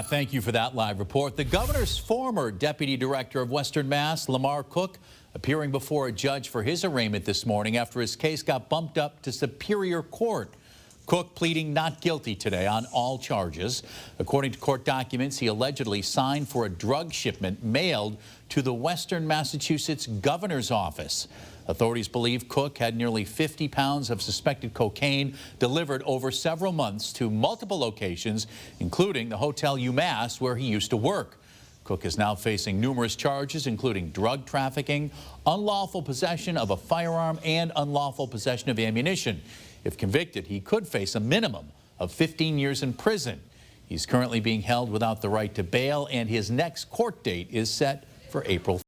Thank you for that live report. The governor's former deputy director of Western Mass, LaMar appearing before a judge for his arraignment this morning after his case got bumped up to Superior Court. Cook pleading not guilty today on all charges. According to court documents, he allegedly signed for a drug shipment mailed to the Western Massachusetts governor's office. Authorities believe Cook had nearly 50 pounds of suspected cocaine delivered over several months to multiple locations, including the Hotel UMass where he used to work. Cook is now facing numerous charges, including drug trafficking, unlawful possession of a firearm, and unlawful possession of ammunition. If convicted, he could face a minimum of 15 years in prison. He's currently being held without the right to bail, and his next court date is set for April 3rd.